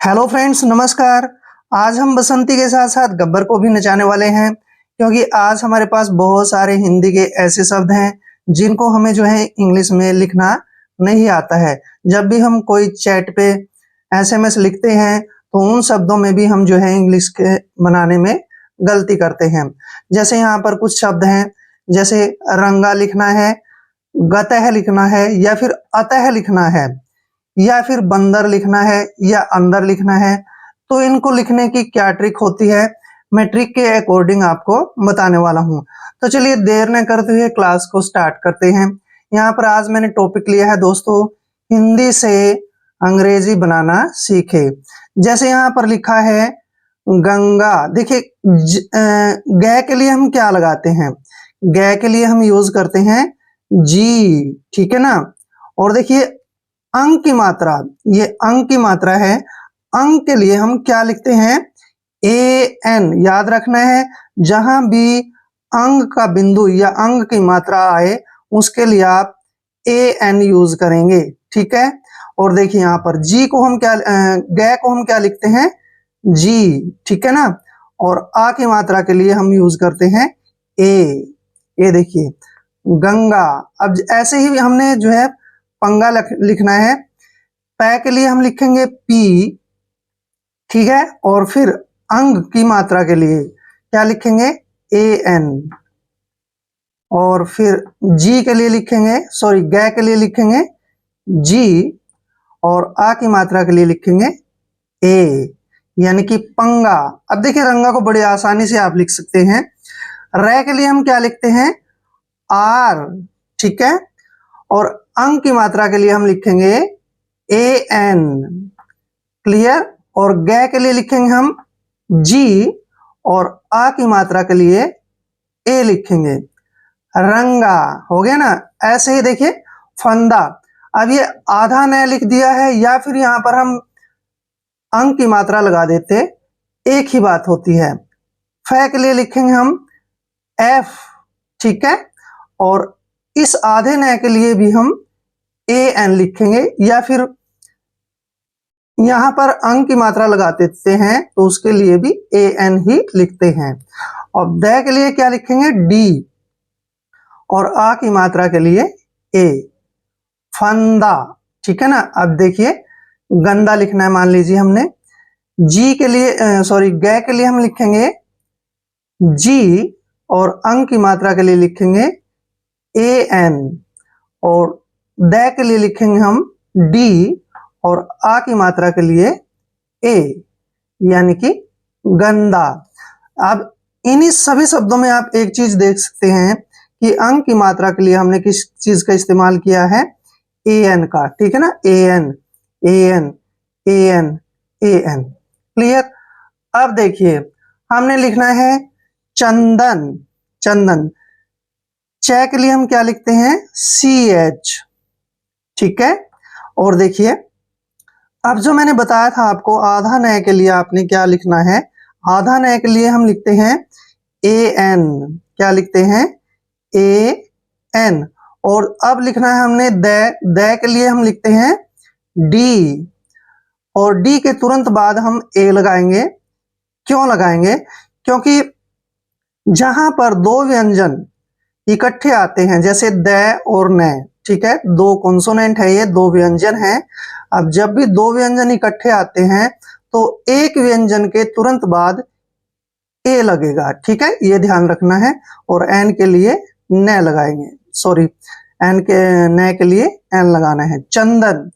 Hello friends, नमस्कार। आज हम बसंती के साथ साथ गब्बर को भी नचाने वाले हैं, क्योंकि आज हमारे पास बहुत सारे हिंदी के ऐसे शब्द हैं जिनको हमें जो है इंग्लिश में लिखना नहीं आता है। जब भी हम कोई चैट पे एसएमएस लिखते हैं तो उन शब्दों में भी हम जो है इंग्लिश के बनाने में गलती करते हैं। जैसे यहाँ पर कुछ शब्द हैं, जैसे रंगा लिखना है, गतः लिखना है, या फिर अतः लिखना है, या फिर बंदर लिखना है, या अंदर लिखना है। तो इनको लिखने की क्या ट्रिक होती है, मैं ट्रिक के अकॉर्डिंग आपको बताने वाला हूं। तो चलिए देर न करते हुए क्लास को स्टार्ट करते हैं। यहाँ पर आज मैंने टॉपिक लिया है दोस्तों, हिंदी से अंग्रेजी बनाना सीखे। जैसे यहाँ पर लिखा है गंगा। देखिए ग के लिए हम क्या लगाते हैं, ग के लिए हम यूज करते हैं जी, ठीक है ना। और देखिए अंक की मात्रा, ये अंक की मात्रा है, अंक के लिए हम क्या लिखते हैं, ए एन। याद रखना है, जहां भी अंक का बिंदु या अंक की मात्रा आए उसके लिए आप ए एन यूज करेंगे, ठीक है। और देखिए यहाँ पर जी को हम क्या ग को हम क्या लिखते हैं, जी, ठीक है ना। और आ की मात्रा के लिए हम यूज करते हैं ए। ये देखिए गंगा। अब ऐसे ही हमने जो है पंगा लिखना है, पै के लिए हम लिखेंगे पी, ठीक है। और फिर अंग की मात्रा के लिए क्या लिखेंगे, ए एन। और फिर जी के लिए लिखेंगे, सॉरी ग के लिए लिखेंगे जी, और आ की मात्रा के लिए लिखेंगे ए, यानी कि पंगा। अब देखिए रंगा को बड़ी आसानी से आप लिख सकते हैं। रै के लिए हम क्या लिखते हैं, आर, ठीक है। और अंक की मात्रा के लिए हम लिखेंगे ए एन, क्लियर। और ग के लिए लिखेंगे हम जी, और आ की मात्रा के लिए ए लिखेंगे, रंगा। हो गया ना। ऐसे ही देखिए फंदा। अब ये आधा नया लिख दिया है, या फिर यहां पर हम अंक की मात्रा लगा देते, एक ही बात होती है। फै के लिए लिखेंगे हम एफ, ठीक है। और इस आधे नए के लिए भी हम ए एन लिखेंगे, या फिर यहां पर अंक की मात्रा लगा देते हैं तो उसके लिए भी ए एन ही लिखते हैं। और द के लिए क्या लिखेंगे, डी, और आ की मात्रा के लिए ए, फंदा, ठीक है ना। अब देखिए गंदा लिखना है, मान लीजिए हमने जी के लिए सॉरी ग के लिए हम लिखेंगे जी, और अंक की मात्रा के लिए लिखेंगे ए एन। और द के लिए लिखेंगे हम डी, और आ की मात्रा के लिए ए, यानी कि गंदा। अब इन्हीं सभी शब्दों में आप एक चीज देख सकते हैं कि अंक की मात्रा के लिए हमने किस चीज का इस्तेमाल किया है, ए एन का, ठीक है ना। A N, A N, A N, A N, clear. अब देखिए हमने लिखना है चंदन। चंदन, च के लिए हम क्या लिखते हैं, सी एच, ठीक है। और देखिए अब जो मैंने बताया था आपको, आधा नए के लिए आपने क्या लिखना है, आधा नए के लिए हम लिखते हैं ए एन। क्या लिखते हैं, ए एन। और अब लिखना है हमने द के लिए हम लिखते हैं डी, और डी के तुरंत बाद हम ए लगाएंगे। क्यों लगाएंगे, क्योंकि जहां पर दो व्यंजन इकट्ठे आते हैं, जैसे द और न, ठीक है, दो कॉन्सोनेंट है, ये दो व्यंजन हैं। अब जब भी दो व्यंजन इकट्ठे आते हैं तो एक व्यंजन के तुरंत बाद ए लगेगा, ठीक है, ये ध्यान रखना है। और एन के लिए न लगाएंगे, सॉरी एन के न के लिए एन लगाना है, चंदन।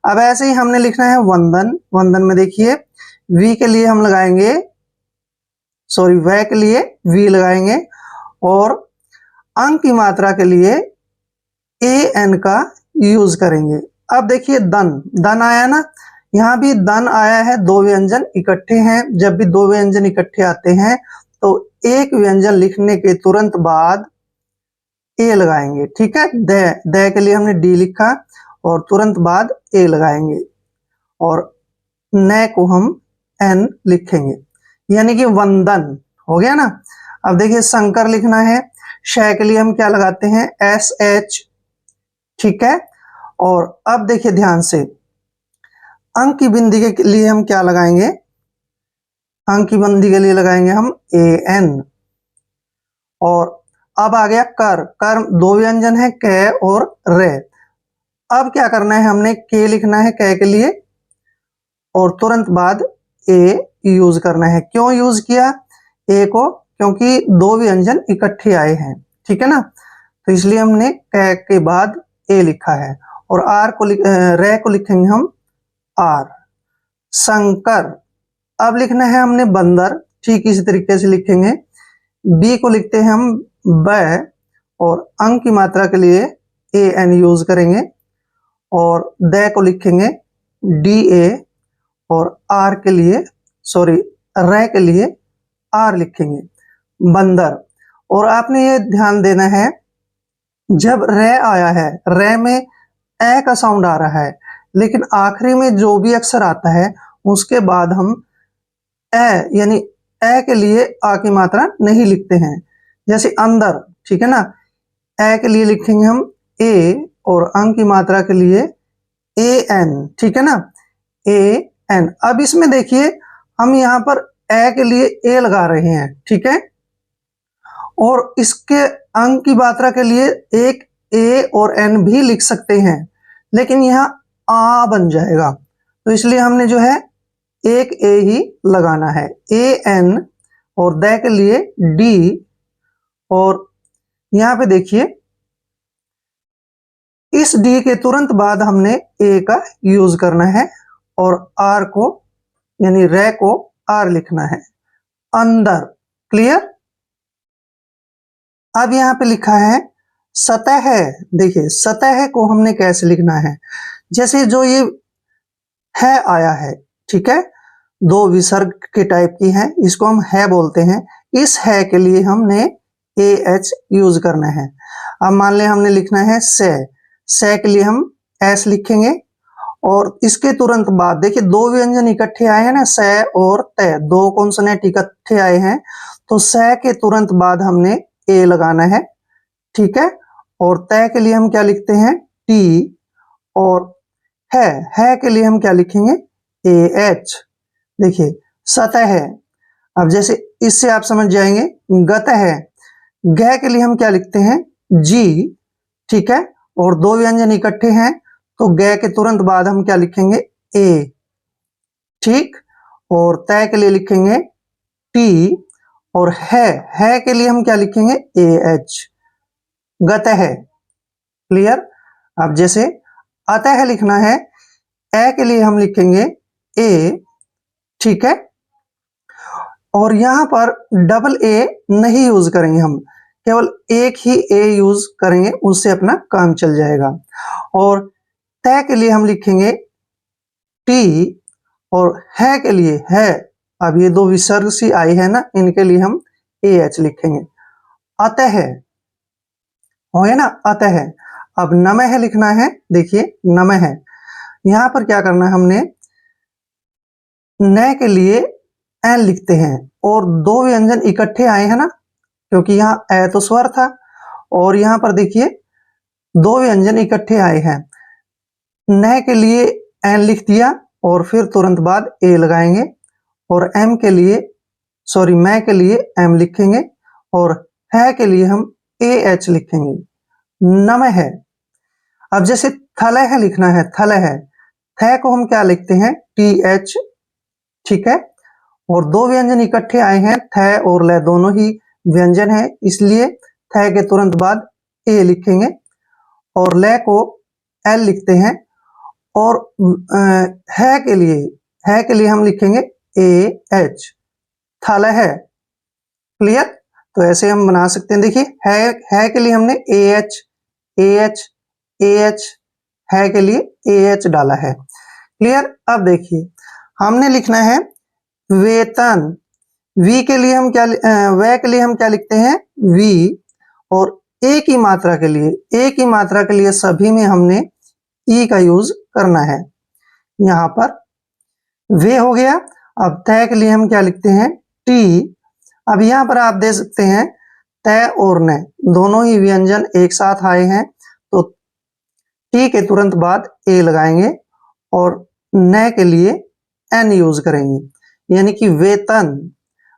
अब ऐसे ही हमने लिखना है वंदन। वंदन में देखिए वी के लिए हम लगाएंगे, सॉरी वह के लिए वी लगाएंगे, और अंक की मात्रा के लिए ए एन का यूज करेंगे। अब देखिए दन, दन आया ना, यहां भी दन आया है, दो व्यंजन इकट्ठे हैं। जब भी दो व्यंजन इकट्ठे आते हैं तो एक व्यंजन लिखने के तुरंत बाद ए लगाएंगे, ठीक है। द के लिए हमने डी लिखा, और तुरंत बाद ए लगाएंगे, और न को हम एन लिखेंगे, यानी कि वंदन। हो गया ना। अब देखिए शंकर लिखना है, श के लिए हम क्या लगाते हैं, एस एच, ठीक है। और अब देखिए ध्यान से, अंक की बिंदी के लिए हम क्या लगाएंगे, अंक की बिंदी के लिए लगाएंगे हम an। और अब आ गया कर, कर दो व्यंजन है क और रे। अब क्या करना है, हमने के लिखना है क के लिए और तुरंत बाद ए यूज करना है। क्यों यूज किया ए को, क्योंकि दो व्यंजन इकट्ठे आए हैं, ठीक है ना, तो इसलिए हमने क के बाद ए लिखा है। और आर को रे को लिखेंगे हम आर। शंकर, अब लिखना है हमने बंदर, ठीक इसी तरीके से लिखेंगे। बी को लिखते हैं हम ब और अंक की मात्रा के लिए ए एन यूज करेंगे। और द को लिखेंगे डी ए और आर के लिए सॉरी रे के लिए आर लिखेंगे, बंदर। और आपने ये ध्यान देना है, जब रे आया है, रे में ए का साउंड आ रहा है, लेकिन आखिरी में जो भी अक्षर आता है उसके बाद हम ए यानी ए के लिए आ की मात्रा नहीं लिखते हैं। जैसे अंदर, ठीक है ना, ए के लिए लिखेंगे हम ए और अंक की मात्रा के लिए ए एन, ठीक है ना, ए एन। अब इसमें देखिए हम यहाँ पर ए के लिए ए लगा रहे हैं, ठीक है, और इसके अंक की मात्रा के लिए एक ए और एन भी लिख सकते हैं, लेकिन यहाँ आ बन जाएगा, तो इसलिए हमने जो है एक ए ही लगाना है, ए एन। और द के लिए डी। और यहाँ पे देखिए इस डी के तुरंत बाद हमने ए का यूज करना है और आर को यानी रे को आर लिखना है, अंदर। क्लियर। अब यहाँ पे लिखा है सतह। देखिए सतह को हमने कैसे लिखना है, जैसे जो ये है आया है, ठीक है, दो विसर्ग के टाइप की है, इसको हम है बोलते हैं। इस है के लिए हमने ए एच यूज करना है। अब मान लें हमने लिखना है से के लिए हम एस लिखेंगे। और इसके तुरंत बाद देखिए दो व्यंजन इकट्ठे आए हैं ना, से और ते, दो कॉन्सोनेंट इकट्ठे आए हैं, तो से के तुरंत बाद हमने ए लगाना है, ठीक है। और तय के लिए हम क्या लिखते हैं टी। और है के लिए हम क्या लिखेंगे ए एच। देखिए सतह है। अब जैसे इससे आप समझ जाएंगे, गत है, गह के लिए हम क्या लिखते हैं जी, ठीक है, और दो व्यंजन इकट्ठे हैं तो गह के तुरंत बाद हम क्या लिखेंगे ए, ठीक। और तय के लिए लिखेंगे टी। और है के लिए हम क्या लिखेंगे ए एच, गत है। क्लियर। अब जैसे अतः लिखना है, ए के लिए हम लिखेंगे ए, ठीक है। और यहां पर डबल ए नहीं यूज करेंगे, हम केवल एक ही ए यूज करेंगे, उससे अपना काम चल जाएगा। और तय के लिए हम लिखेंगे टी। और है के लिए है, अब ये दो विसर्ग सी आई है ना, इनके लिए हम ए एच लिखेंगे, अतः हो गया ना, अतः। अब नमः लिखना है, देखिए नमः, यहां पर क्या करना है, हमने न के लिए एन लिखते हैं और दो व्यंजन इकट्ठे आए हैं ना, क्योंकि यहाँ ए तो स्वर था और यहाँ पर देखिए दो व्यंजन इकट्ठे आए हैं, न के लिए एन लिख दिया और फिर तुरंत बाद ए लगाएंगे। और एम के लिए सॉरी मैं के लिए एम लिखेंगे और है के लिए हम ए एच लिखेंगे, नमः है। अब जैसे थल है लिखना है, थल है, थ को हम क्या लिखते हैं टी एच, ठीक है। और दो व्यंजन इकट्ठे आए हैं, थ और ल दोनों ही व्यंजन है, इसलिए थ के तुरंत बाद ए लिखेंगे और ल को एल लिखते हैं। और है के लिए हम लिखेंगे ए एच, थल है। क्लियर। तो ऐसे हम बना सकते हैं, देखिए है के लिए हमने A H A H A H, है के लिए ए एच डाला है। क्लियर। अब देखिए हमने लिखना है वेतन, वी के लिए हम क्या वे के लिए हम क्या लिखते हैं वी। और ए की मात्रा के लिए सभी में हमने ई का यूज करना है। यहाँ पर वे हो गया। अब तय के लिए हम क्या लिखते हैं टी। अब यहाँ पर आप दे सकते हैं तय और न दोनों ही व्यंजन एक साथ आए हैं, तो टी के तुरंत बाद ए लगाएंगे और न के लिए एन यूज करेंगे, यानी कि वेतन।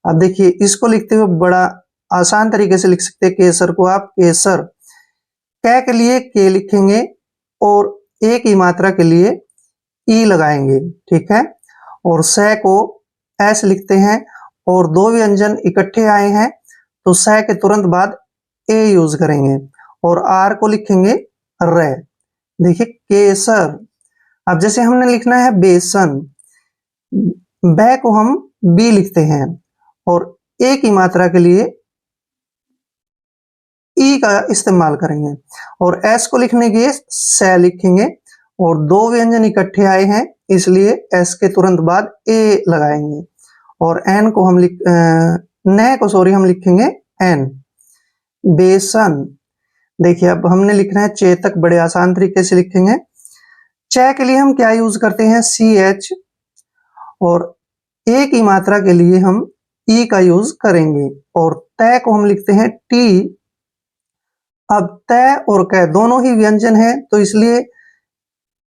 अब देखिए इसको लिखते हुए बड़ा आसान तरीके से लिख सकते हैं, केसर को आप केसर। कै के लिए के लिखेंगे और ए की मात्रा के लिए ई लगाएंगे, ठीक है। और स को एस लिखते हैं और दो व्यंजन इकट्ठे आए हैं तो स के तुरंत बाद ए यूज करेंगे और आर को लिखेंगे र। देखिए केसर। अब जैसे हमने लिखना है बेसन, बै को हम बी लिखते हैं और ए की मात्रा के लिए ई का इस्तेमाल करेंगे और एस को लिखने के लिए स लिखेंगे और दो व्यंजन इकट्ठे आए हैं इसलिए एस के तुरंत बाद ए लगाएंगे और एन को हम हम लिखेंगे एन। बेसन। देखिए अब हमने लिखना है चेतक, बड़े आसान तरीके से लिखेंगे। च के लिए हम क्या यूज करते हैं, सी एच, और ए की मात्रा के लिए हम ई का यूज करेंगे और तय को हम लिखते हैं टी। अब तय और कै दोनों ही व्यंजन है तो इसलिए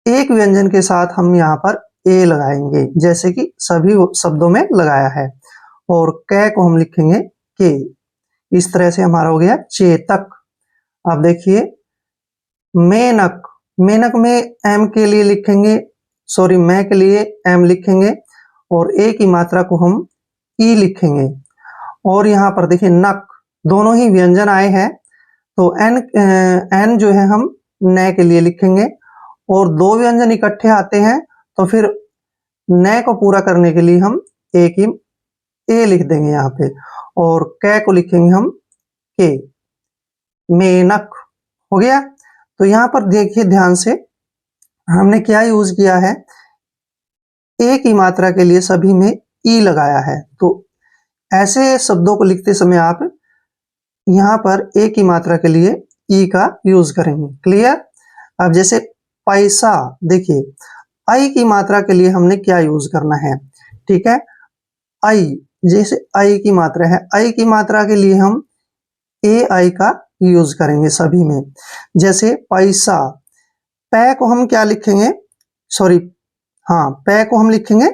एक व्यंजन के साथ हम यहाँ पर ए लगाएंगे जैसे कि सभी शब्दों में लगाया है और कै को हम लिखेंगे के। इस तरह से हमारा हो गया चेतक। अब देखिए मेनक। मेनक में एम के लिए लिखेंगे, सॉरी मैं के लिए एम लिखेंगे और ए की मात्रा को हम ई लिखेंगे और यहाँ पर देखिए नक, दोनों ही व्यंजन आए हैं तो एन जो है हम न के लिए लिखेंगे और दो व्यंजन इकट्ठे आते हैं तो फिर न को पूरा करने के लिए हम ए की ए लिख देंगे यहाँ पे और कै को लिखेंगे हम के। मेनक हो गया। तो यहाँ पर देखिए ध्यान से हमने क्या यूज किया है, ए की मात्रा के लिए सभी में ई लगाया है तो ऐसे शब्दों को लिखते समय आप यहाँ पर ए की मात्रा के लिए ई का यूज करेंगे। क्लियर। अब जैसे पैसा, देखिए आई की मात्रा के लिए हमने क्या यूज करना है, ठीक है। आई, जैसे आई की मात्रा है, आई की मात्रा के लिए हम ए आई का यूज करेंगे सभी में। जैसे पैसा, पै को हम क्या लिखेंगे, सॉरी हाँ पै को हम लिखेंगे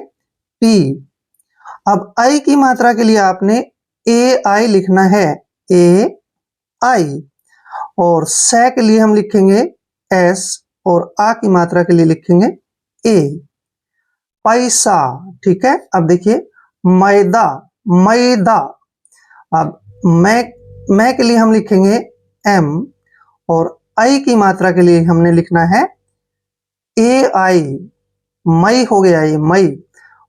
पी। अब आई की मात्रा के लिए आपने ए आई लिखना है, ए आई, और स के लिए हम लिखेंगे एस और आ की मात्रा के लिए लिखेंगे ए। पैसा, ठीक है। अब देखिए मैदा, मैदा। अब मैं के लिए हम लिखेंगे एम और आई की मात्रा के लिए हमने लिखना है ए आई। मई हो गया ये मई,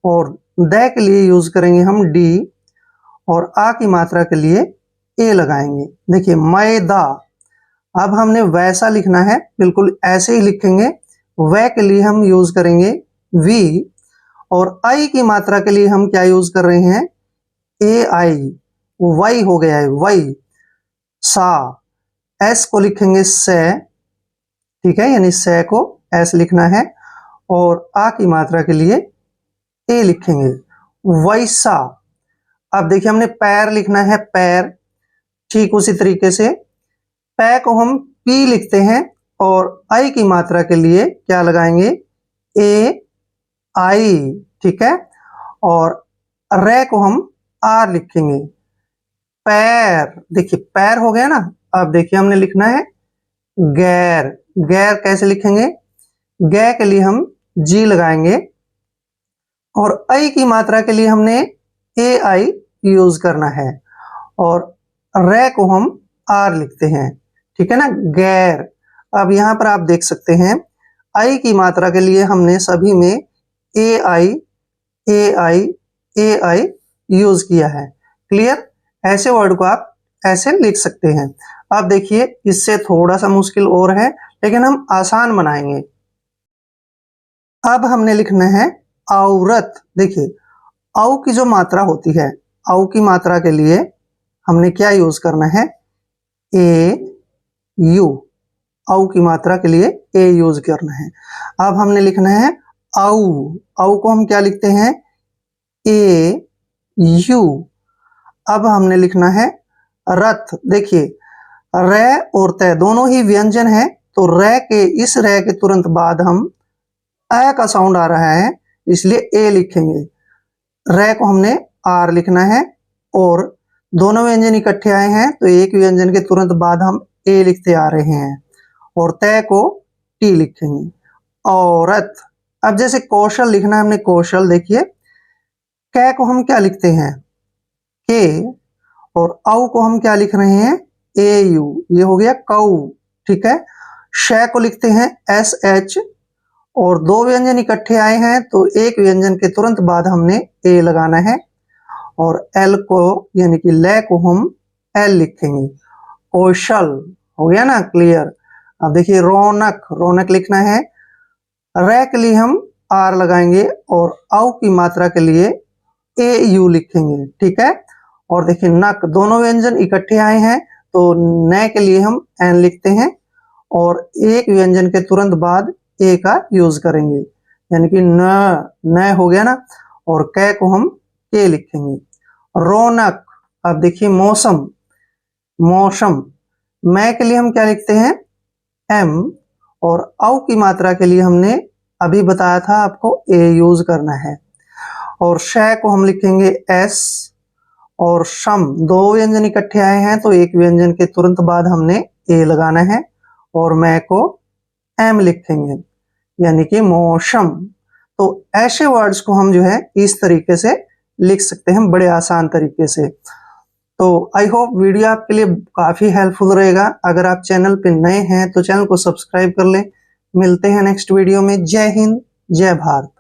और द के लिए यूज करेंगे हम डी और आ की मात्रा के लिए ए लगाएंगे। देखिए मैदा। अब हमने वैसा लिखना है, बिल्कुल ऐसे ही लिखेंगे। वै के लिए हम यूज करेंगे वी और आई की मात्रा के लिए हम क्या यूज कर रहे हैं, ए आई। वाई हो गया है वाई। सा, एस को लिखेंगे से, ठीक है, यानी से को एस लिखना है और आ की मात्रा के लिए ए लिखेंगे। वैसा। अब देखिए हमने पैर लिखना है, पैर, ठीक उसी तरीके से पै को हम पी लिखते हैं और आई की मात्रा के लिए क्या लगाएंगे, ए आई, ठीक है, और रे को हम आर लिखेंगे। पैर, देखिए पैर हो गया ना। अब देखिए हमने लिखना है गैर। गैर कैसे लिखेंगे, गै के लिए हम जी लगाएंगे और आई की मात्रा के लिए हमने ए आई यूज करना है और रे को हम आर लिखते हैं, ठीक है ना, गैर। अब यहां पर आप देख सकते हैं आई की मात्रा के लिए हमने सभी में ए आई ए आई ए आई यूज किया है। क्लियर। ऐसे वर्ड को आप ऐसे लिख सकते हैं। अब देखिए इससे थोड़ा सा मुश्किल और है लेकिन हम आसान बनाएंगे। अब हमने लिखना है औरत। देखिए औ की जो मात्रा होती है, औ की मात्रा के लिए हमने क्या यूज करना है, ए यू। औ की मात्रा के लिए ए यूज करना है। अब हमने लिखना है औ। औ को हम क्या लिखते हैं, ए यू। अब हमने लिखना है रथ। देखिए र और त दोनों ही व्यंजन है तो र के, इस र के तुरंत बाद हम अ का साउंड आ रहा है इसलिए ए लिखेंगे। रे को हमने आर लिखना है और दोनों व्यंजन इकट्ठे आए हैं तो एक व्यंजन के तुरंत बाद हम ए लिखते आ रहे हैं और तय को टी लिखेंगे। औरत। अब जैसे कौशल लिखना है हमने, कौशल देखिए कै को हम क्या लिखते हैं के और औ को हम क्या लिख रहे हैं ए यू, ये हो गया कौ। ठीक है। श को लिखते हैं एस एच और दो व्यंजन इकट्ठे आए हैं तो एक व्यंजन के तुरंत बाद हमने ए लगाना है और एल को यानी कि ले को हम एल लिखेंगे। कौशल हो गया ना क्लियर। अब देखिए रौनक, रौनक लिखना है, रे के लिए हम आर लगाएंगे और औ की मात्रा के लिए ए यू लिखेंगे। ठीक है। और देखिए नक, दोनों व्यंजन इकट्ठे आए हैं तो न के लिए हम एन लिखते हैं और एक व्यंजन के तुरंत बाद ए का यूज करेंगे यानी कि न हो गया ना और कै को हम के लिखेंगे। रौनक। अब देखिए मौसम, मौसम मैं के लिए हम क्या लिखते हैं एम और औ की मात्रा के लिए हमने अभी बताया था आपको ए यूज करना है और श को हम लिखेंगे एस और शम, दो व्यंजन इकट्ठे आए हैं तो एक व्यंजन के तुरंत बाद हमने ए लगाना है और मैं को एम लिखेंगे यानी कि मौसम। तो ऐसे वर्ड्स को हम जो है इस तरीके से लिख सकते हैं बड़े आसान तरीके से। तो आई होप वीडियो आपके लिए काफी हेल्पफुल रहेगा। अगर आप चैनल पे नए हैं तो चैनल को सब्सक्राइब कर लें। मिलते हैं नेक्स्ट वीडियो में। जय हिंद, जय भारत।